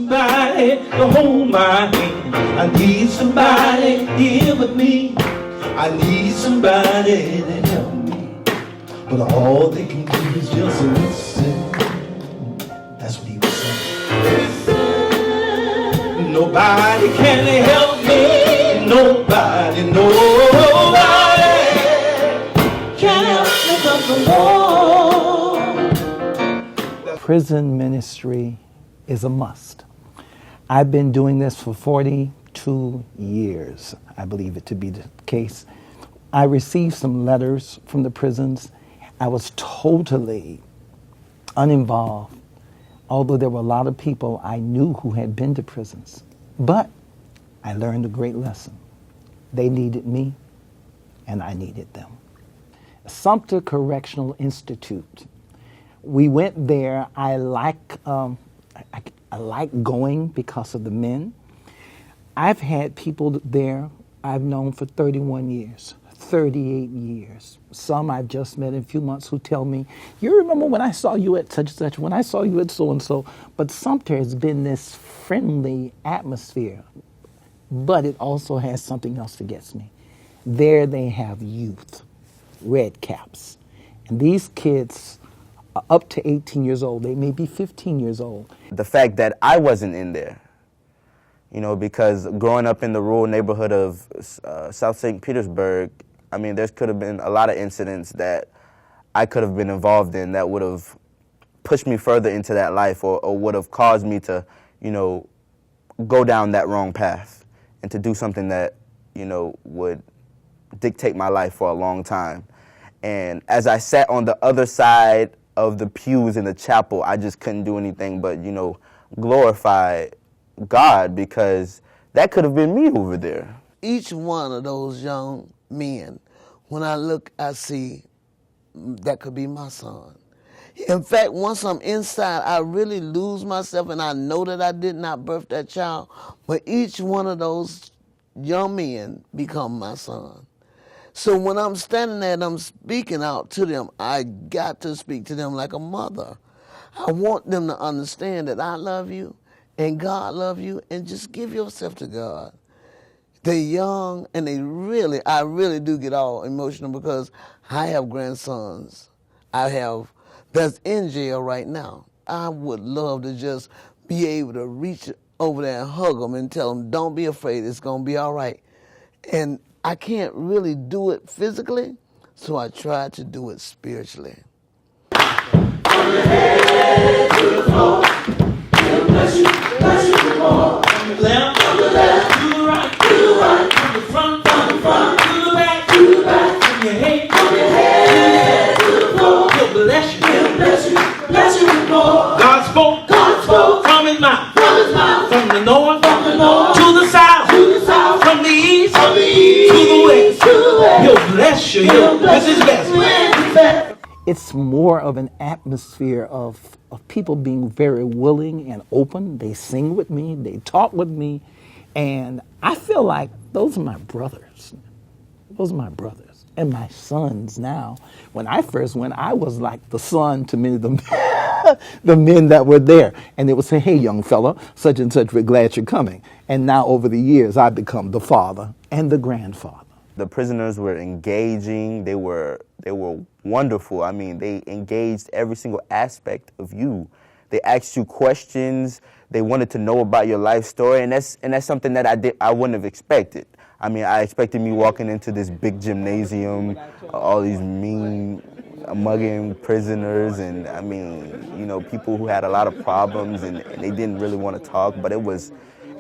somebody to hold my hand. I need somebody here with me. I need somebody to help me. But all they can do is just listen. That's what he was saying. Listen. Nobody can help me. Nobody can help me but the Lord. Prison ministry is a must. I've been doing this for 42 years, I believe it to be the case. I received some letters from the prisons. I was totally uninvolved, although there were a lot of people I knew who had been to prisons. But I learned a great lesson. They needed me, and I needed them. Sumter Correctional Institute. We went there. I like going because of the men. I've had people there I've known for 31 years, 38 years. Some I've just met in a few months who tell me, you remember when I saw you at such and such, when I saw you at so-and-so. But Sumter has been this friendly atmosphere, but it also has something else that gets me. There they have youth, red caps. And these kids are up to 18 years old. They may be 15 years old. The fact that I wasn't in there, you know, because growing up in the rural neighborhood of South St. Petersburg, I mean, there could have been a lot of incidents that I could have been involved in that would have pushed me further into that life or would have caused me to, you know, go down that wrong path and to do something that, you know, would dictate my life for a long time. And as I sat on the other side of the pews in the chapel, I just couldn't do anything but, you know, glorify God, because that could have been me over there. Each one of those young men, when I look, I see that could be my son. In fact, once I'm inside, I really lose myself, and I know that I did not birth that child, but each one of those young men become my son. So when I'm standing there and I'm speaking out to them, I got to speak to them like a mother. I want them to understand that I love you and God love you, and just give yourself to God. They're young, and I really do get all emotional because I have grandsons that's in jail right now. I would love to just be able to reach over there and hug them and tell them, don't be afraid, it's going to be all right. And I can't really do it physically, so I try to do it spiritually. From the head to the floor, he'll bless you more. From the left to the right, from the front to the back, from your head to the floor, he'll bless you more. God spoke from his mouth, from the north to the south, from the east to the west. He'll bless you. This is best. It's more of an atmosphere of people being very willing and open. They sing with me, they talk with me, and I feel like those are my brothers. Those are my brothers and my sons now. When I first went, I was like the son to many of them, the men that were there. And they would say, hey, young fella, such and such, we're glad you're coming. And now over the years, I've become the father and the grandfather. The prisoners were engaging. They were wonderful. I mean, they engaged every single aspect of you. They asked you questions. They wanted to know about your life story, and that's something that I wouldn't have expected. I mean, I expected me walking into this big gymnasium, all these mean, mugging prisoners, and I mean, you know, people who had a lot of problems, and they didn't really want to talk. But it was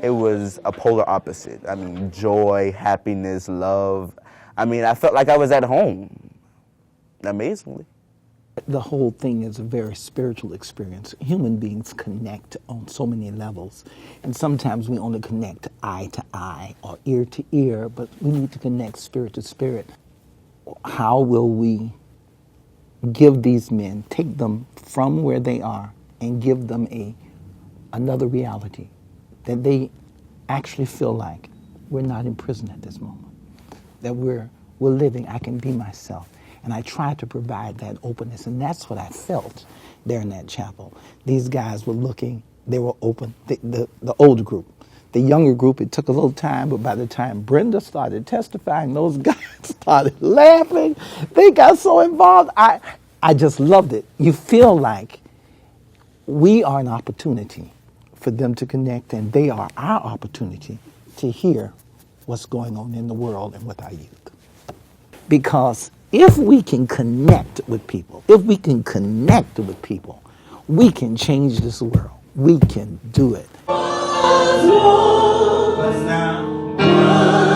a polar opposite. I mean, joy, happiness, love. I mean, I felt like I was at home, amazingly. The whole thing is a very spiritual experience. Human beings connect on so many levels, and sometimes we only connect eye to eye or ear to ear, but we need to connect spirit to spirit. How will we give these men, take them from where they are and give them another reality, that they actually feel like we're not in prison at this moment, that we're living, I can be myself. And I tried to provide that openness, and that's what I felt there in that chapel. These guys were looking they were open, the older group. The younger group, it took a little time, but by the time Brenda started testifying, those guys started laughing. They got so involved. I just loved it. You feel like we are an opportunity for them to connect, and they are our opportunity to hear what's going on in the world and with our youth. Because if we can connect with people, we can change this world. We can do it. Let's now.